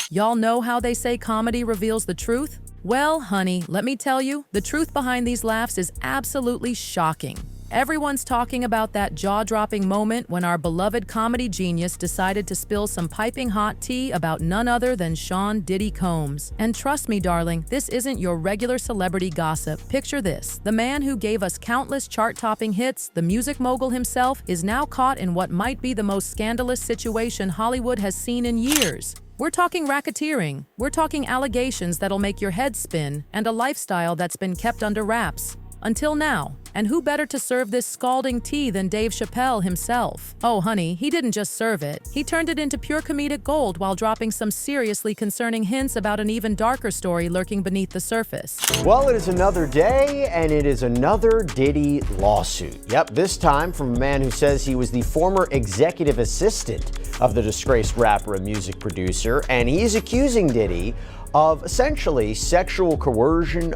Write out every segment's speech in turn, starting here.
Y'all know how they say comedy reveals the truth? Well, honey, let me tell you, the truth behind these laughs is absolutely shocking. Everyone's talking about that jaw-dropping moment when our beloved comedy genius decided to spill some piping hot tea about none other than Sean Diddy Combs. And trust me, darling, this isn't your regular celebrity gossip. Picture this. The man who gave us countless chart-topping hits, the music mogul himself, is now caught in what might be the most scandalous situation Hollywood has seen in years. We're talking racketeering, we're talking allegations that'll make your head spin, and a lifestyle that's been kept under wraps. Until now. And who better to serve this scalding tea than Dave Chappelle himself? Oh, honey, he didn't just serve it. He turned it into pure comedic gold while dropping some seriously concerning hints about an even darker story lurking beneath the surface. Well, it is another day, and it is another Diddy lawsuit. Yep, this time from a man who says he was the former executive assistant of the disgraced rapper and music producer, and he's accusing Diddy of essentially sexual coercion,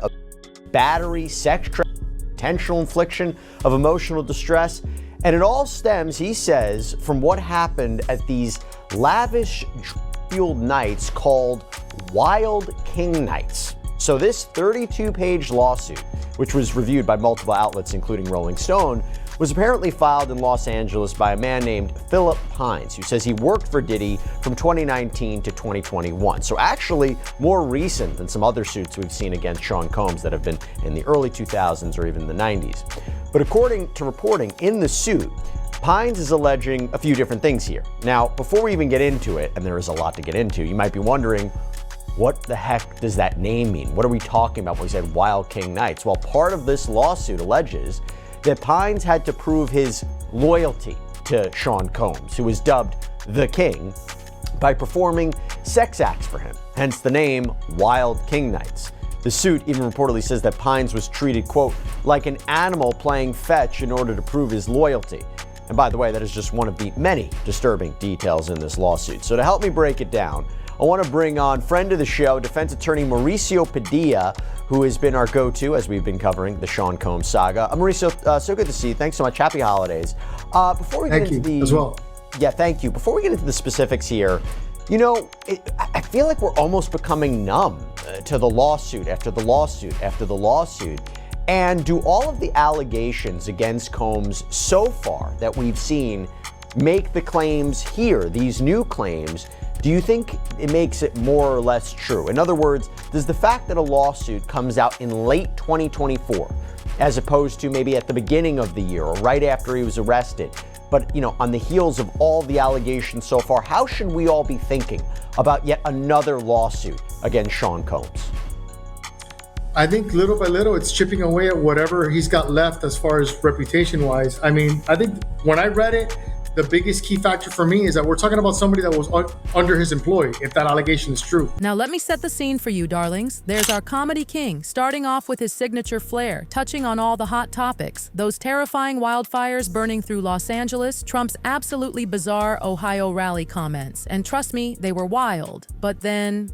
battery, sex trafficking, intentional infliction of emotional distress, and it all stems, he says, from what happened at these lavish fueled nights called Wild King Nights. So this 32-page lawsuit, which was reviewed by multiple outlets including Rolling Stone, was apparently filed in Los Angeles by a man named Philip Pines, who says he worked for Diddy from 2019 to 2021. So actually more recent than some other suits we've seen against Sean Combs that have been in the early 2000s or even the 90s. But according to reporting in the suit, Pines is alleging a few different things here. Now, before we even get into it, and there is a lot to get into, you might be wondering, what the heck does that name mean? What are we talking about when we said Wild King Nights? Well, part of this lawsuit alleges that Pines had to prove his loyalty to Sean Combs, who was dubbed the King, by performing sex acts for him, hence the name Wild King Nights. The suit even reportedly says that Pines was treated, quote, like an animal playing fetch in order to prove his loyalty. And by the way, that is just one of the many disturbing details in this lawsuit. So to help me break it down, I want to bring on friend of the show, defense attorney Mauricio Padilla, who has been our go-to as we've been covering the Sean Combs saga. Mauricio, so good to see you. Thanks so much. Happy holidays. Before we get into the as well. Yeah, thank you. Before we get into the specifics here, you know, I feel like we're almost becoming numb to the lawsuit after the lawsuit after the lawsuit. And do all of the allegations against Combs so far that we've seen make the claims here, these new claims, do you think it makes it more or less true? In other words, does the fact that a lawsuit comes out in late 2024, as opposed to maybe at the beginning of the year or right after he was arrested, but you know, on the heels of all the allegations so far, how should we all be thinking about yet another lawsuit against Sean Combs? I think little by little, it's chipping away at whatever he's got left as far as reputation-wise. I mean, I think when I read it, the biggest key factor for me is that we're talking about somebody that was under his employ, if that allegation is true. Now let me set the scene for you, darlings. There's our comedy king, starting off with his signature flair, touching on all the hot topics. Those terrifying wildfires burning through Los Angeles, Trump's absolutely bizarre Ohio rally comments. And trust me, they were wild. But then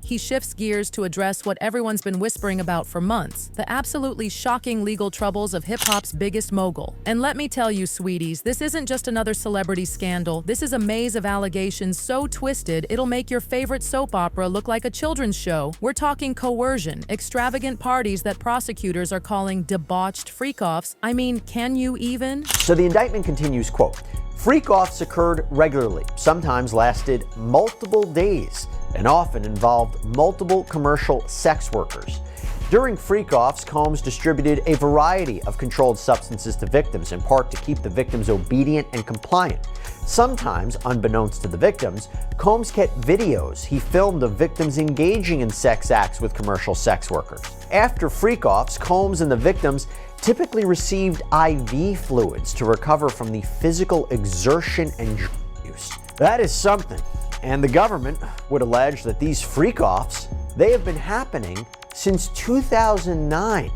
he shifts gears to address what everyone's been whispering about for months, the absolutely shocking legal troubles of hip-hop's biggest mogul. And let me tell you, sweeties, this isn't just another celebrity scandal. This is a maze of allegations so twisted, it'll make your favorite soap opera look like a children's show. We're talking coercion, extravagant parties that prosecutors are calling debauched freak-offs. I mean, can you even? So the indictment continues, quote, freak-offs occurred regularly, sometimes lasted multiple days, and often involved multiple commercial sex workers. During freak-offs, Combs distributed a variety of controlled substances to victims, in part to keep the victims obedient and compliant. Sometimes, unbeknownst to the victims, Combs kept videos he filmed of victims engaging in sex acts with commercial sex workers. After freak-offs, Combs and the victims typically received IV fluids to recover from the physical exertion and use. That is something. And the government would allege that these freak-offs, they have been happening since 2009.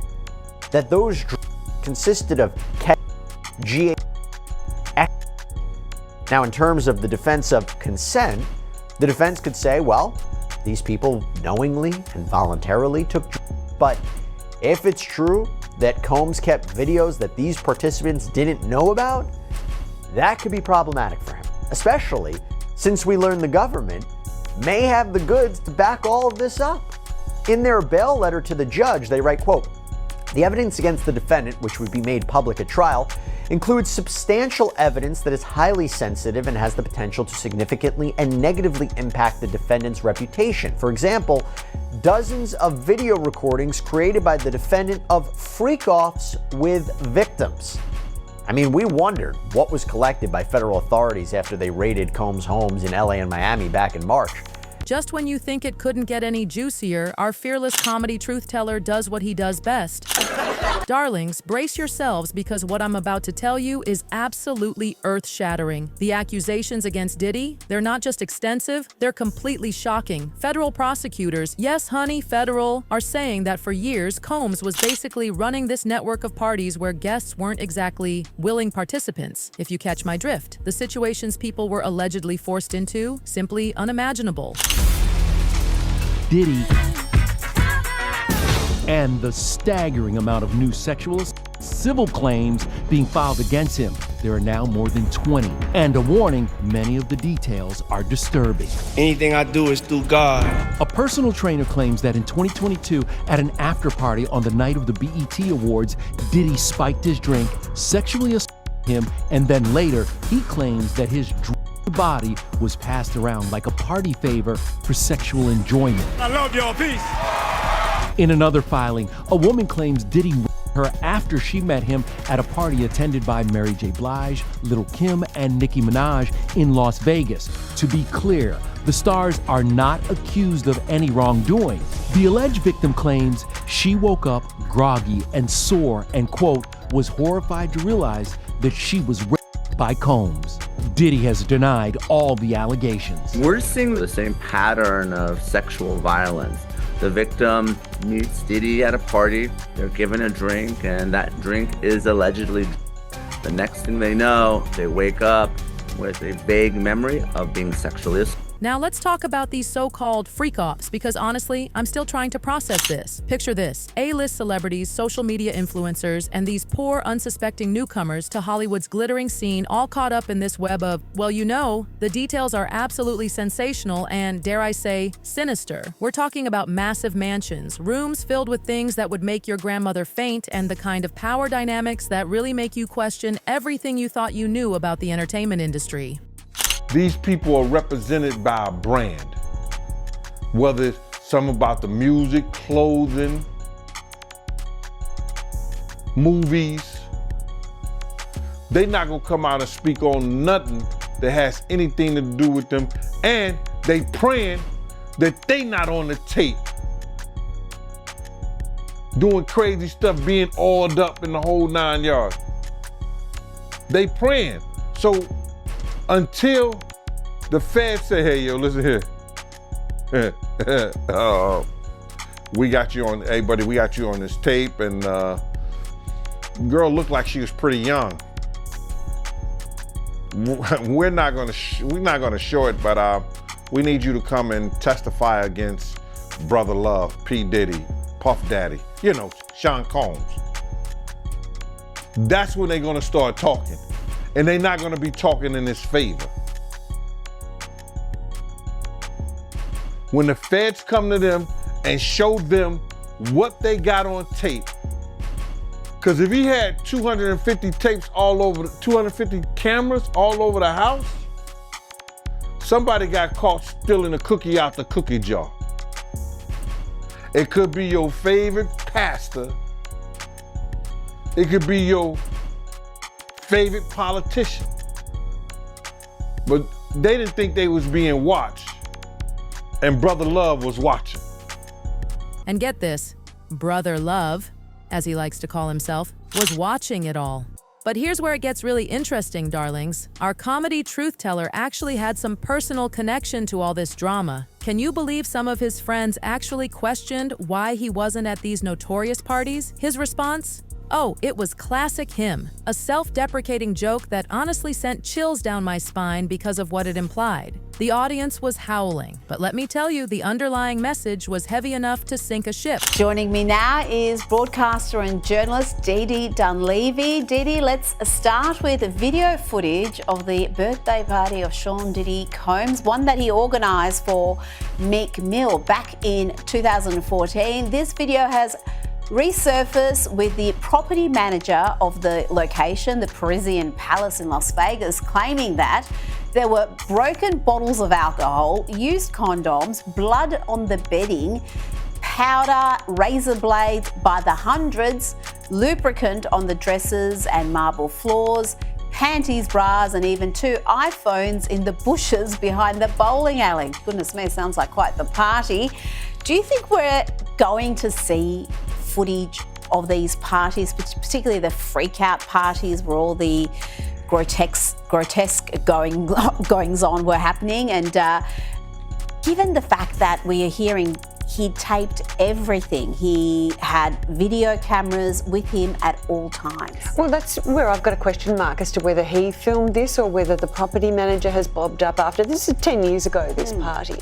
That those consisted of GH. Now, in terms of the defense of consent, the defense could say, well, these people knowingly and voluntarily took drugs. But if it's true that Combs kept videos that these participants didn't know about, that could be problematic for him, especially since we learned the government may have the goods to back all of this up. In their bail letter to the judge, they write, quote, "The evidence against the defendant, which would be made public at trial, includes substantial evidence that is highly sensitive and has the potential to significantly and negatively impact the defendant's reputation. For example, dozens of video recordings created by the defendant of freak-offs with victims." I mean, we wondered what was collected by federal authorities after they raided Combs' homes in LA and Miami back in March. Just when you think it couldn't get any juicier, our fearless comedy truth teller does what he does best. Darlings, brace yourselves because what I'm about to tell you is absolutely earth-shattering. The accusations against Diddy, they're not just extensive, they're completely shocking. Federal prosecutors, yes honey, federal, are saying that for years, Combs was basically running this network of parties where guests weren't exactly willing participants. If you catch my drift, the situations people were allegedly forced into, simply unimaginable. Diddy and the staggering amount of new sexual civil claims being filed against him. There are now more than 20. And a warning, many of the details are disturbing. Anything I do is through God. A personal trainer claims that in 2022, at an after party on the night of the BET Awards, Diddy spiked his drink, sexually assaulted him, and then later, he claims that his body was passed around like a party favor for sexual enjoyment. I love y'all. Peace. In another filing, a woman claims Diddy raped her after she met him at a party attended by Mary J. Blige, Lil' Kim, and Nicki Minaj in Las Vegas. To be clear, the stars are not accused of any wrongdoing. The alleged victim claims she woke up groggy and sore and, quote, was horrified to realize that she was raped by Combs. Diddy has denied all the allegations. We're seeing the same pattern of sexual violence. The victim meets Diddy at a party, they're given a drink, and that drink is allegedly. The next thing they know, they wake up with a vague memory of being sexually assaulted. Now let's talk about these so-called freak-offs because honestly, I'm still trying to process this. Picture this, A-list celebrities, social media influencers, and these poor, unsuspecting newcomers to Hollywood's glittering scene all caught up in this web of, well, you know, the details are absolutely sensational and, dare I say, sinister. We're talking about massive mansions, rooms filled with things that would make your grandmother faint, and the kind of power dynamics that really make you question everything you thought you knew about the entertainment industry. These people are represented by a brand, whether it's some about the music, clothing, movies. They're not gonna come out and speak on nothing that has anything to do with them, and they praying that they not on the tape doing crazy stuff, being oiled up in the whole 9 yards. They praying. So until the feds say, hey, yo, listen here. We got you on, hey, buddy, we got you on this tape, and girl looked like she was pretty young. We're not gonna show it, but we need you to come and testify against Brother Love, P. Diddy, Puff Daddy, you know, Sean Combs. That's when they're gonna start talking. And they're not gonna be talking in his favor. When the feds come to them and show them what they got on tape, because if he had 250 tapes all over, 250 cameras all over the house, somebody got caught stealing a cookie out the cookie jar. It could be your favorite pastor. It could be your favorite politician. But they didn't think they was being watched, and Brother Love was watching. And get this, Brother Love, as he likes to call himself, was watching it all. But here's where it gets really interesting, darlings. Our comedy truth teller actually had some personal connection to all this drama. Can you believe some of his friends actually questioned why he wasn't at these notorious parties? His response? Oh, it was classic him. A self-deprecating joke that honestly sent chills down my spine because of what it implied. The audience was howling, but let me tell you, the underlying message was heavy enough to sink a ship. Joining me now is broadcaster and journalist Diddy Dunleavy. Diddy, let's start with video footage of the birthday party of Sean Diddy Combs, one that he organised for Meek Mill back in 2014. This video has resurfaced with the property manager of the location, the Parisian Palace in Las Vegas, claiming that there were broken bottles of alcohol, used condoms, blood on the bedding, powder, razor blades by the hundreds, lubricant on the dressers and marble floors, panties, bras, and even 2 iPhones in the bushes behind the bowling alley. Goodness me, sounds like quite the party. Do you think we're going to see footage of these parties, particularly the freak-out parties where all the grotesque goings-on were happening? And given the fact that we are hearing he taped everything, he had video cameras with him at all times. Well, that's where I've got a question mark as to whether he filmed this or whether the property manager has bobbed up after. This is 10 years ago, this party.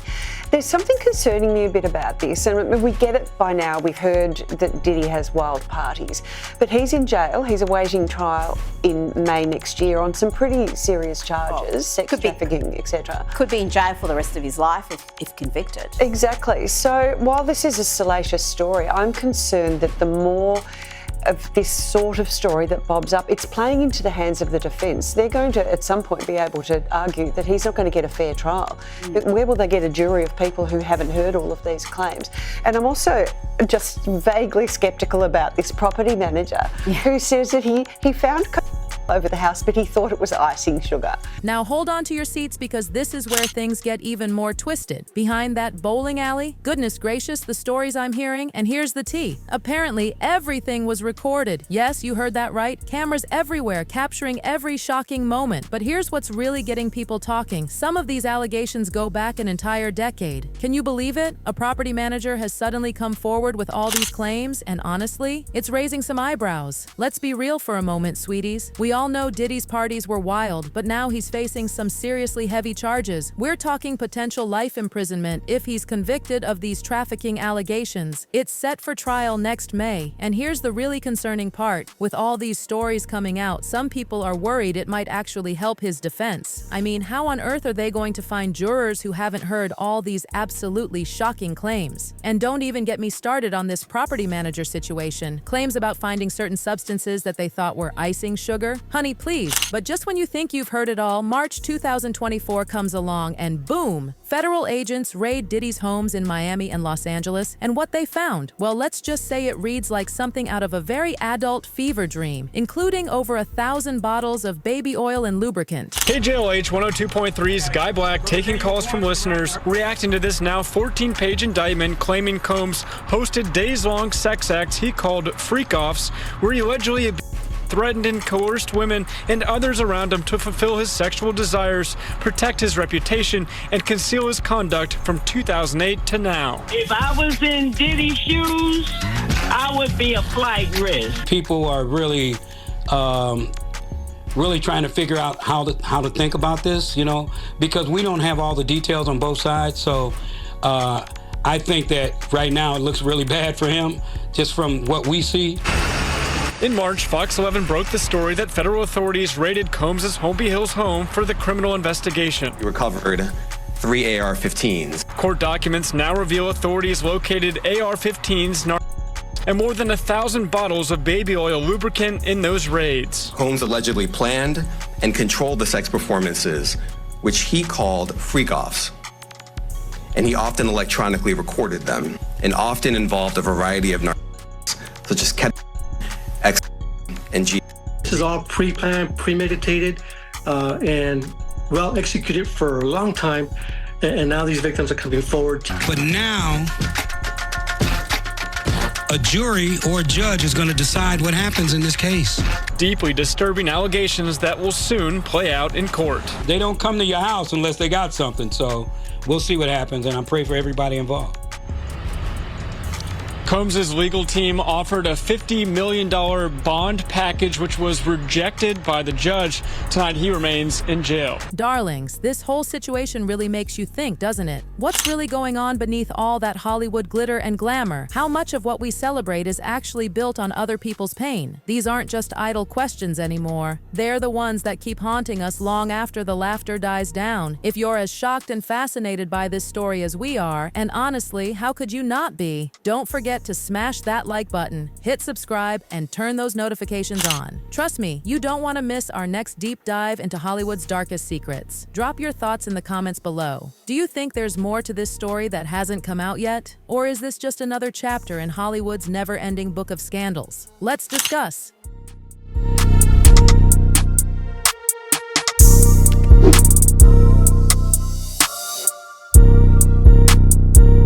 There's something concerning me a bit about this, and we get it by now. We've heard that Diddy has wild parties, but he's in jail. He's awaiting trial in May next year on some pretty serious charges, sex trafficking, etc. Could be in jail for the rest of his life if convicted. Exactly. So while this is a salacious story, I'm concerned that the more of this sort of story that bobs up, it's playing into the hands of the defence. They're going to, at some point, be able to argue that he's not going to get a fair trial. Where will they get a jury of people who haven't heard all of these claims? And I'm also just vaguely sceptical about this property manager who says that he found over the house, but he thought it was icing sugar. Now hold on to your seats because this is where things get even more twisted. Behind that bowling alley, goodness gracious, the stories I'm hearing, and here's the tea. Apparently, everything was recorded. Yes, you heard that right. Cameras everywhere, capturing every shocking moment. But here's what's really getting people talking. Some of these allegations go back an entire decade. Can you believe it? A property manager has suddenly come forward with all these claims, and honestly, it's raising some eyebrows. Let's be real for a moment, sweeties. We all know Diddy's parties were wild, but now he's facing some seriously heavy charges. We're talking potential life imprisonment if he's convicted of these trafficking allegations. It's set for trial next May, and here's the really concerning part. With all these stories coming out, some people are worried it might actually help his defense. I mean, how on earth are they going to find jurors who haven't heard all these absolutely shocking claims? And don't even get me started on this property manager situation. Claims about finding certain substances that they thought were icing sugar. Honey, please. But just when you think you've heard it all, March 2024 comes along and boom! Federal agents raid Diddy's homes in Miami and Los Angeles, and what they found? Well, let's just say it reads like something out of a very adult fever dream, including over 1,000 bottles of baby oil and lubricant. KJLH 102.3's Guy Black taking calls from listeners, reacting to this now 14-page indictment claiming Combs hosted days-long sex acts he called freak-offs, where he allegedly threatened and coerced women and others around him to fulfill his sexual desires, protect his reputation, and conceal his conduct from 2008 to now. If I was in Diddy's shoes, I would be a flight risk. People are really trying to figure out how to think about this, you know, because we don't have all the details on both sides. So I think that right now it looks really bad for him, just from what we see. In March, Fox 11 broke the story that federal authorities raided Combs' Holmby Hills home for the criminal investigation. We recovered 3 AR-15s. Court documents now reveal authorities located AR-15s and more than 1,000 bottles of baby oil lubricant in those raids. Combs allegedly planned and controlled the sex performances, which he called freak-offs. And he often electronically recorded them, and often involved a variety of narcotics, such as ketamine, and G. This is all pre-planned, premeditated, and well executed for a long time, and now these victims are coming forward. But now, a jury or a judge is going to decide what happens in this case. Deeply disturbing allegations that will soon play out in court. They don't come to your house unless they got something, so we'll see what happens, and I pray for everybody involved. Combs' legal team offered a $50 million bond package, which was rejected by the judge. Tonight, he remains in jail. Darlings, this whole situation really makes you think, doesn't it? What's really going on beneath all that Hollywood glitter and glamour? How much of what we celebrate is actually built on other people's pain? These aren't just idle questions anymore. They're the ones that keep haunting us long after the laughter dies down. If you're as shocked and fascinated by this story as we are, and honestly, how could you not be? Don't forget to smash that like button, hit subscribe, and turn those notifications on. Trust me, you don't want to miss our next deep dive into Hollywood's darkest secrets. Drop your thoughts in the comments below. Do you think there's more to this story that hasn't come out yet? Or is this just another chapter in Hollywood's never-ending book of scandals? Let's discuss.